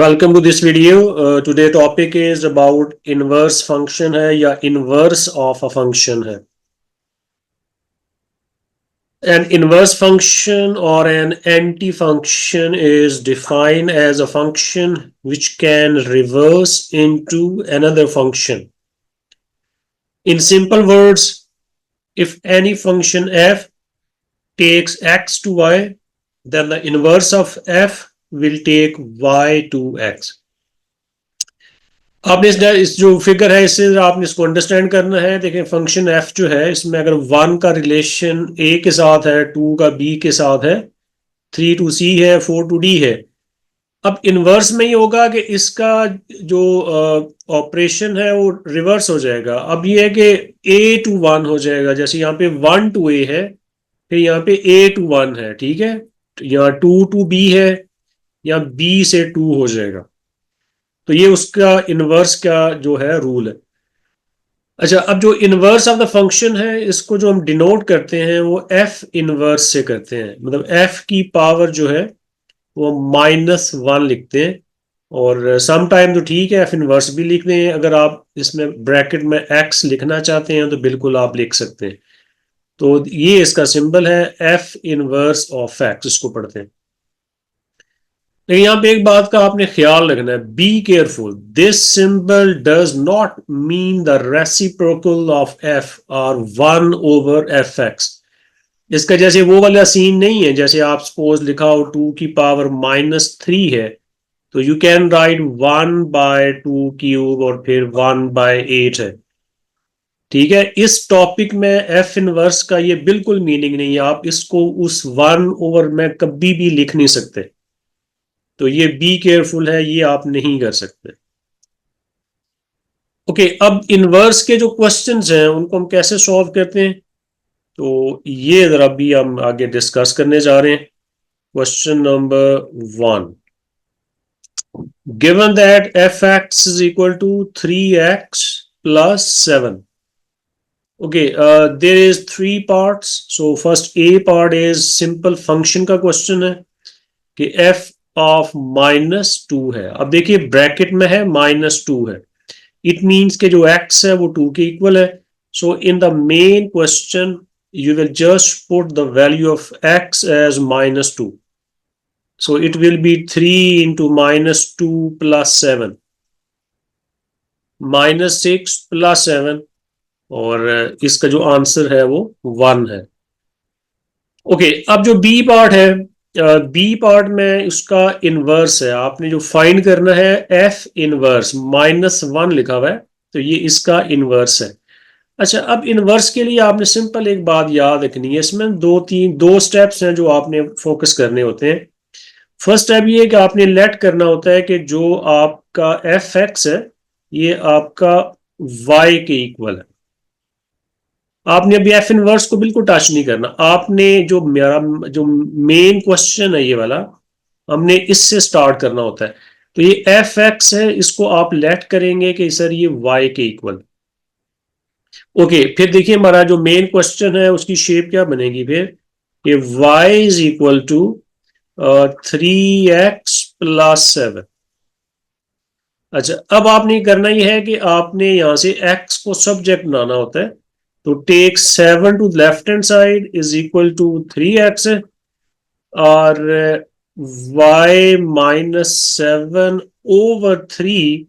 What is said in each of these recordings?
Welcome to this video. Today topic is about inverse function है या inverse of a function है। An inverse function or an anti-function is defined as a function which can reverse into another function. In simple words, if any function f takes x to y, then the inverse of f will take y to x. आपने इस जो figure है इससे आपने इसको understand करना है। देखें फंक्शन एफ जो है इसमें अगर वन का रिलेशन ए के साथ है, टू का बी के साथ है, थ्री टू सी है, फोर टू डी है। अब इनवर्स में ही होगा कि इसका जो ऑपरेशन है वो रिवर्स हो जाएगा। अब ये है कि ए टू वन हो जाएगा, जैसे यहाँ पे वन टू ए है, फिर यहाँ पे ए टू वन है, ठीक है। यहाँ टू टू बी है, यहाँ बी से टू हो जाएगा। तो ये उसका इनवर्स का जो है रूल है। अच्छा, अब जो इनवर्स ऑफ द फंक्शन है इसको जो हम डिनोट करते हैं वो एफ इनवर्स से करते हैं। मतलब एफ की पावर जो है वो -1 लिखते हैं। और सम टाइम तो ठीक है एफ इनवर्स भी लिखते हैं। अगर आप इसमें ब्रैकेट में एक्स लिखना चाहते हैं तो बिल्कुल आप लिख सकते हैं। तो ये इसका सिंबल है एफ इनवर्स ऑफ एक्स, इसको पढ़ते हैं। लेकिन यहाँ पे एक बात का आपने ख्याल रखना है, be careful, this symbol does not mean the reciprocal of F और 1/f(x). इसका जैसे वो वाला सीन नहीं है, जैसे आप सपोज लिखा हो 2 की पावर -3 है तो यू कैन राइट 1/2³ और फिर 1/8 है, ठीक है। इस टॉपिक में एफ इनवर्स का ये बिल्कुल मीनिंग नहीं है। आप इसको उस 1 में कभी भी लिख नहीं सकते। तो ये बी केयरफुल है, ये आप नहीं कर सकते। ओके, अब इनवर्स के जो क्वेश्चंस हैं उनको हम कैसे सॉल्व करते हैं, तो ये जरा भी हम आगे डिस्कस करने जा रहे हैं। Question number 1, given that f(x) is equal to 3x plus 7. Okay, there is 3 parts. So first A part is simple function का क्वेश्चन है कि f ऑफ -2 है। अब देखिए ब्रैकेट में है -2 है, इट मीन्स के जो x है वो 2 के इक्वल है। So in the main question you will just put the value of x as -2. So it will be 3 into -2 plus 7, -6 plus 7, और इसका जो आंसर है वो 1 है। ओके, अब जो बी पार्ट है, बी पार्ट में उसका इनवर्स है। आपने जो फाइंड करना है एफ इनवर्स, -1 लिखा हुआ है, तो ये इसका इनवर्स है। अच्छा, अब इनवर्स के लिए आपने सिंपल एक बात याद रखनी है। इसमें दो स्टेप्स हैं जो आपने फोकस करने होते हैं। फर्स्ट स्टेप ये है कि आपने लेट करना होता है कि जो आपका एफ एक्स है ये आपका वाई के इक्वल है। आपने अभी एफ इनवर्स को बिल्कुल टच नहीं करना। आपने जो मेरा जो मेन क्वेश्चन है ये वाला, हमने इससे स्टार्ट करना होता है। तो ये एफ एक्स है, इसको आप लेट करेंगे कि सर ये वाई के इक्वल। ओके, फिर देखिए हमारा जो मेन क्वेश्चन है उसकी शेप क्या बनेगी फिर, कि y is equal to 3x plus 7। अच्छा, अब आपने करना ये है कि आपने यहां से x को सब्जेक्ट बनाना होता है। तो take 7 to left hand side is equal to 3x, और y -7/3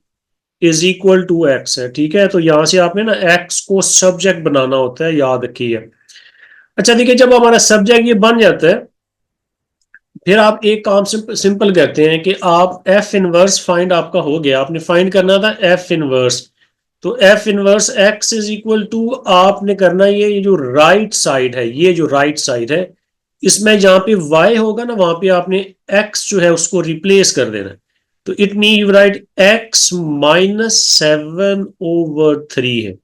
is equal to x है, ठीक है। तो यहां से आपने ना x को सब्जेक्ट बनाना होता है, याद रखिए। अच्छा देखिए, जब हमारा सब्जेक्ट ये बन जाता है फिर आप एक काम सिंपल करते हैं कि आप एफ इनवर्स फाइंड आपका हो गया। आपने फाइंड करना था एफ इनवर्स, तो F inverse X is equal to आपने करना ये जो राइट साइड है, ये जो राइट साइड है इसमें जहां पे y होगा ना वहां पे आपने x जो है उसको रिप्लेस कर देना है। तो it mean you write x -7/3 है।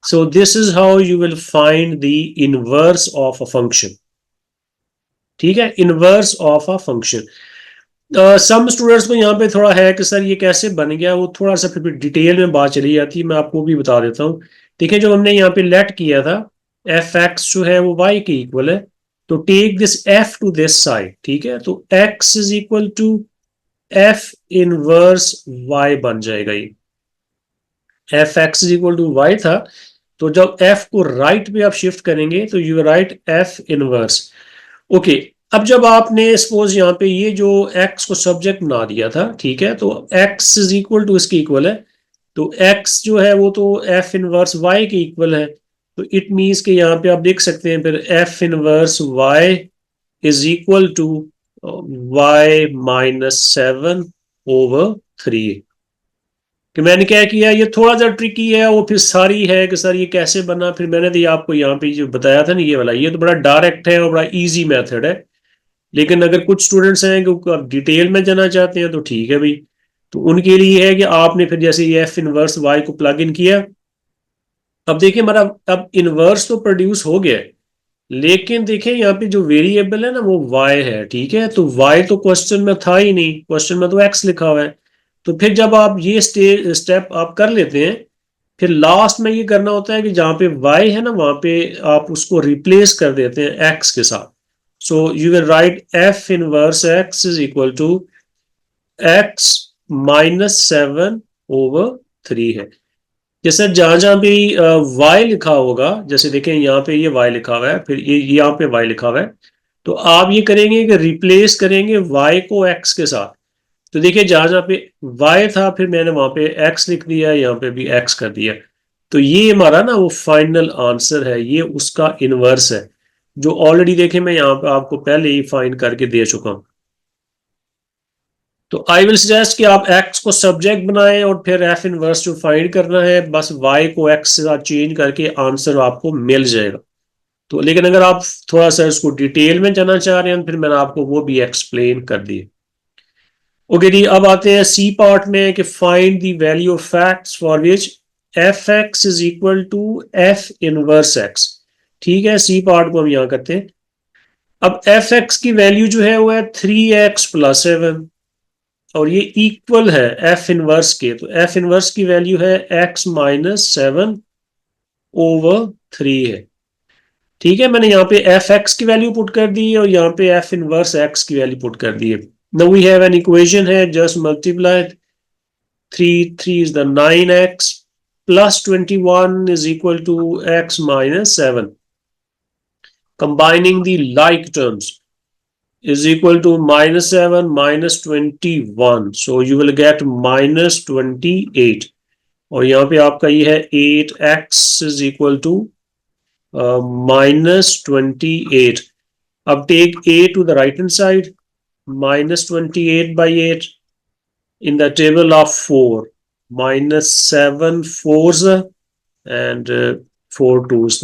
So this is how you will find the inverse of a function, ठीक है, inverse of a function. Some students को यहाँ पे थोड़ा है कि सर ये कैसे बन गया, वो थोड़ा सा फिर डिटेल में बात चली जाती है, मैं आपको भी बता देता हूँ। देखिए जो हमने यहाँ पे लेट किया था एफ एक्स जो है वो वाई के इक्वल है, तो take this F to this side, ठीक है। तो X is equal to F inverse Y बन जाएगा। ये F X is equal to Y था, तो जब एफ को राइट पे आप शिफ्ट करेंगे तो you right F inverse. Okay, अब जब आपने सपोज यहाँ पे ये जो एक्स को सब्जेक्ट बना दिया था, ठीक है, तो एक्स इज इक्वल टू इसके इक्वल है, तो एक्स जो है वो तो एफ इनवर्स वाई के इक्वल है, तो इट मीन्स कि यहाँ पे आप देख सकते हैं फिर F inverse Y is equal to Y -7/3। कि मैंने क्या किया, ये थोड़ा सा ट्रिकी है, वो फिर सारी है कि सर ये कैसे बना, फिर मैंने तो ये आपको यहाँ पे जो बताया था ना ये वाला, ये तो बड़ा डायरेक्ट है और बड़ा इजी मेथड है। लेकिन अगर कुछ स्टूडेंट्स हैं कि आप डिटेल में जाना चाहते हैं तो ठीक है भाई, तो उनके लिए है कि आपने फिर जैसे ये एफ इनवर्स वाई को प्लग इन किया। अब देखिए हमारा अब इनवर्स तो प्रोड्यूस हो गया है, लेकिन देखिए यहाँ पे जो वेरिएबल है ना वो y है, ठीक है, तो y तो क्वेश्चन में था ही नहीं, क्वेश्चन में तो x लिखा हुआ है। तो फिर जब आप ये स्टेप आप कर लेते हैं, फिर लास्ट में ये करना होता है कि जहाँ पे y है ना वहां पे आप उसको रिप्लेस कर देते हैं x के साथ। So you will write F inverse x is equal to x -7/3 है। जैसे जहां जहां भी y लिखा होगा, जैसे देखें यहाँ पे ये y लिखा हुआ है, फिर ये यहाँ पे y लिखा हुआ है, तो आप ये करेंगे कि रिप्लेस करेंगे y को x के साथ। तो देखिए जहां जहां पे y था फिर मैंने वहां पे x लिख दिया, यहाँ पे भी x कर दिया। तो ये हमारा ना वो फाइनल आंसर है, ये उसका इनवर्स है, जो ऑलरेडी देखे मैं यहाँ पे आपको पहले ही फाइंड करके दे चुका हूँ। तो आई विल सजेस्ट कि आप x को सब्जेक्ट बनाएं और फिर एफ इनवर्स जो फाइंड करना है बस y को x से साथ चेंज करके आंसर आपको मिल जाएगा। तो लेकिन अगर आप थोड़ा सा इसको डिटेल में जानना चाह रहे हैं फिर मैंने आपको वो भी एक्सप्लेन कर दिए। ओके जी, अब आते हैं सी पार्ट में कि find the value of facts for which F X is equal to F inverse X. ठीक है, सी पार्ट को हम यहाँ करते हैं। अब एफ एक्स की वैल्यू जो है वो है 3x+7 और ये इक्वल है एफ इनवर्स के, तो एफ इनवर्स की वैल्यू है x-7/3 है। ठीक है, मैंने यहाँ पे एफ एक्स की वैल्यू पुट कर दी है और यहाँ पे एफ इनवर्स एक्स की वैल्यू पुट कर दी है। Now we have an equation है, just multiply 3 is the 9x plus 21 is equal to x-7, combining the like terms is equal to -7 -21, so you will get -28। और यहाँ पे आपका ये है 8x is equal to -28। अब take a to the right hand side, -28/8 in the table of 4, -7 4s and 4 2s।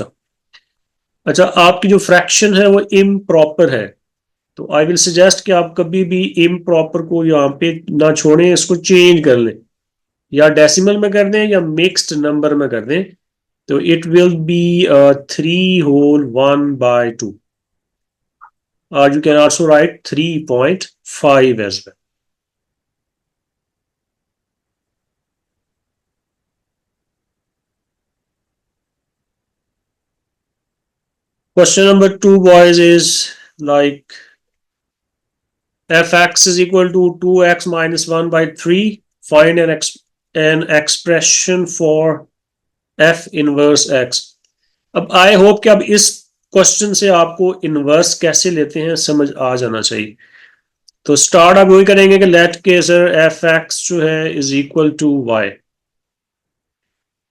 अच्छा, आपकी जो फ्रैक्शन है वो इम्प्रॉपर है, तो आई विल सजेस्ट कि आप कभी भी इम्प्रॉपर को यहाँ पे ना छोड़ें, इसको चेंज कर लें, या डेसिमल में कर दें या मिक्स्ड नंबर में कर दें, तो इट विल बी 3/1/2, और you can also write 3.5 as well. Question number 2, boys, is like fx is equal to 2x minus 1/3. Find an expression for f inverse x. अब आई होप कि अब इस question से आपको इनवर्स कैसे लेते हैं समझ आ जाना चाहिए। तो स्टार्ट आप वही करेंगे कि लेट के सर एफ एक्स जो है is equal to Y,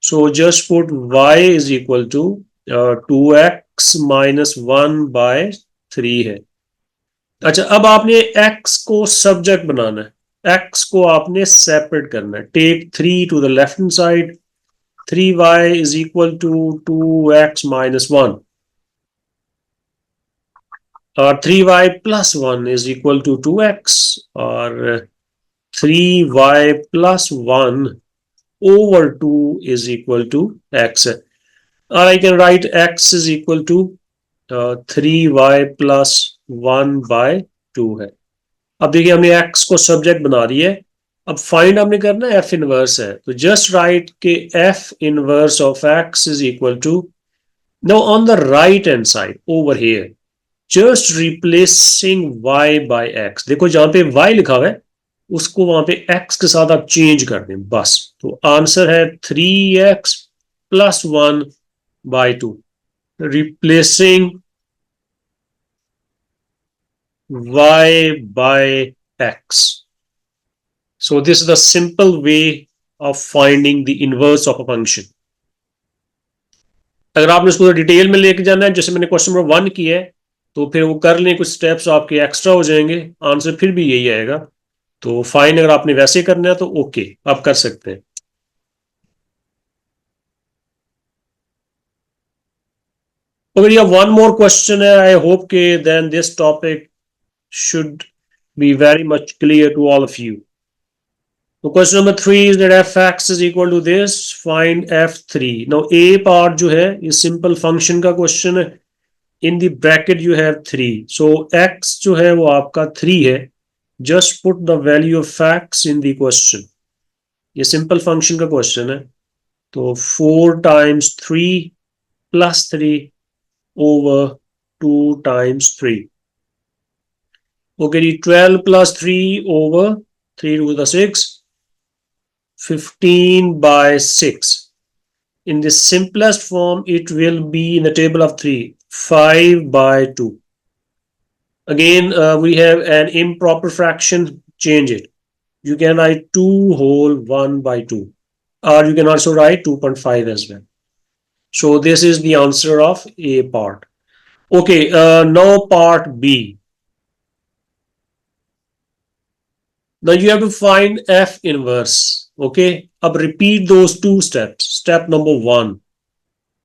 so just put Y is equal to 2x-1/3 है। अच्छा, अब आपने x को सब्जेक्ट बनाना है, x को आपने सेपरेट करना है। Take 3 to the left hand side, 3y is equal to 2x-1 और 3y+1 is equal to 2x और 3y+1/2 is equal to x, or I can write x is equal to 3y+1/2 है। अब देखिए हमने x को subject बना दिया है, अब फाइंड हमने करना है f इनवर्स है, तो जस्ट राइट के f inverse of x is equal to, now on the right hand side over here just replacing y by x। देखो जहां पे y लिखा हुआ है उसको वहां पे x के साथ आप चेंज कर दें बस। तो आंसर है 3x plus 1/2, replacing y by x. So this is the simple way of finding the inverse of a function. अगर आपने इसको डिटेल में लेके जाना है, जैसे मैंने क्वेश्चन नंबर 1 किया है, तो फिर वो कर लें, कुछ स्टेप्स आपके एक्स्ट्रा हो जाएंगे, आंसर फिर भी यही आएगा। तो फाइन, अगर आपने वैसे करना है तो ओके, आप कर सकते हैं। अगर ये वन मोर क्वेश्चन है, आई होप के then this topic should be very much clear to all of you. So question number 3 is that f(x) is equal to this. Find f(3). Now a part जो है ये simple function का question है। In the bracket you have 3. So x जो है वो आपका 3 है। Just put the value of x in the question. ये simple function का question है। तो 4 times 3 plus 3 over 2 times 3. Okay, 12 plus 3 over 3 to the 6, 15 by 6. In the simplest form, it will be in the table of 3, 5 by 2. Again, we have an improper fraction, change it. You can write 2 whole 1 by 2. Or you can also write 2.5 as well. So this is the answer of A part. Okay, now part B. Now you have to find f inverse. Okay, अब repeat those two steps. Step number 1.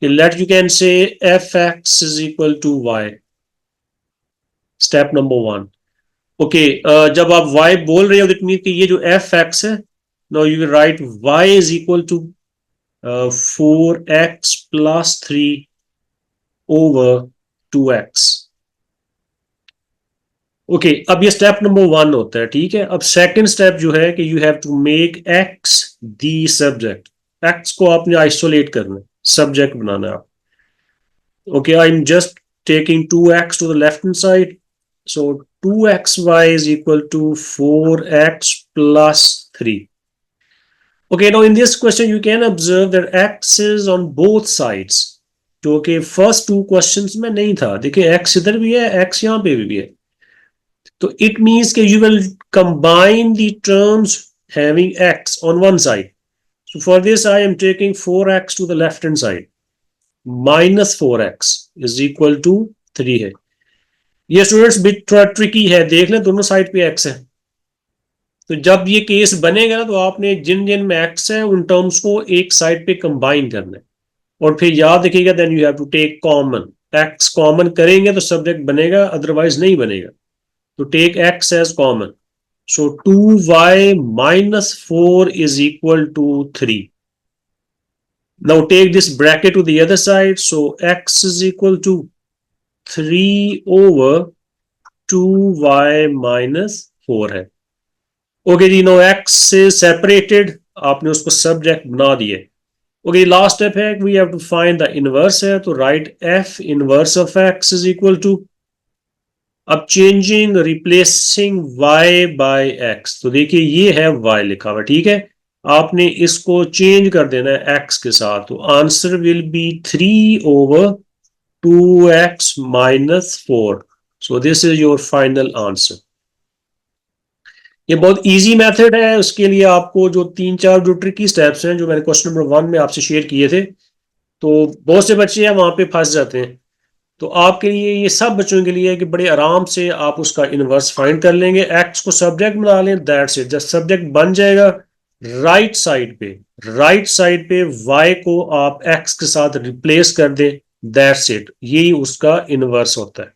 Let you can say fx is equal to y. Step number 1. Okay, जब आप y बोल रहे हो, that means कि ये जो fx है, now you will write y is equal to 4x plus 3 over 2x. Okay अब ये स्टेप नंबर 1 होता है, ठीक है। अब सेकंड स्टेप जो है कि you have to make x the subject. x को आपने आइसोलेट करना है, सब्जेक्ट बनाना है आप। Okay, I am just taking 2x to the left hand side, so 2xy is equal to 4x plus 3. Okay, now in this question you can observe that x is on both sides, जो कि first two questions में नहीं था। देखिए x इधर भी है, x यहाँ पे भी है। So it means that you will combine the terms having x on one side. So for this I am taking 4x to the left hand side. Minus 4x is equal to 3 है। ये students bit थोड़ा tricky है, देख लें दोनों side पे x है। तो जब ये केस बनेगा ना, तो आपने जिन जिन में x है उन टर्म्स को एक साइड पे कंबाइन करना है, और फिर याद रखिएगा then you have to take common. x common करेंगे तो सब्जेक्ट बनेगा, अदरवाइज नहीं बनेगा। तो take x as common. So 2y minus 4 is equal to 3. Now take this bracket to the other side. So x is equal to 3 over 2y minus 4 है। Okay ji, now x is separated, आपने उसको subject बना दिए। Okay, last step है we have to find the inverse है, तो write f inverse of x is equal to, अब changing replacing y by x, तो देखिए ये है y लिखा हुआ, ठीक है। आपने इसको चेंज कर देना है x के साथ, तो answer will be 3 over 2x minus 4. So this is your final answer. ये बहुत इजी मेथड है। उसके लिए आपको जो 3-4 जो ट्रिकी स्टेप्स हैं जो मैंने क्वेश्चन नंबर 1 में आपसे शेयर किए थे, तो बहुत से बच्चे हैं वहां पे फंस जाते हैं। तो आपके लिए, ये सब बच्चों के लिए है कि बड़े आराम से आप उसका इनवर्स फाइंड कर लेंगे। एक्स को सब्जेक्ट बना लें, दैट्स इट। जब सब्जेक्ट बन जाएगा, राइट साइड पे वाई को आप एक्स के साथ रिप्लेस कर दें, दैट्स इट। यही उसका इनवर्स होता है।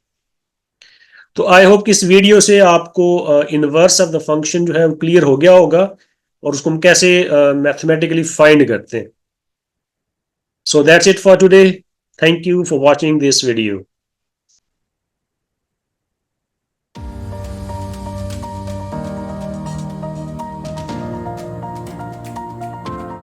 तो आई होप कि इस वीडियो से आपको इनवर्स ऑफ द फंक्शन जो है वो क्लियर हो गया होगा, और उसको हम कैसे मैथमेटिकली फाइंड करते हैं। So that's it for today. Thank you for watching this video.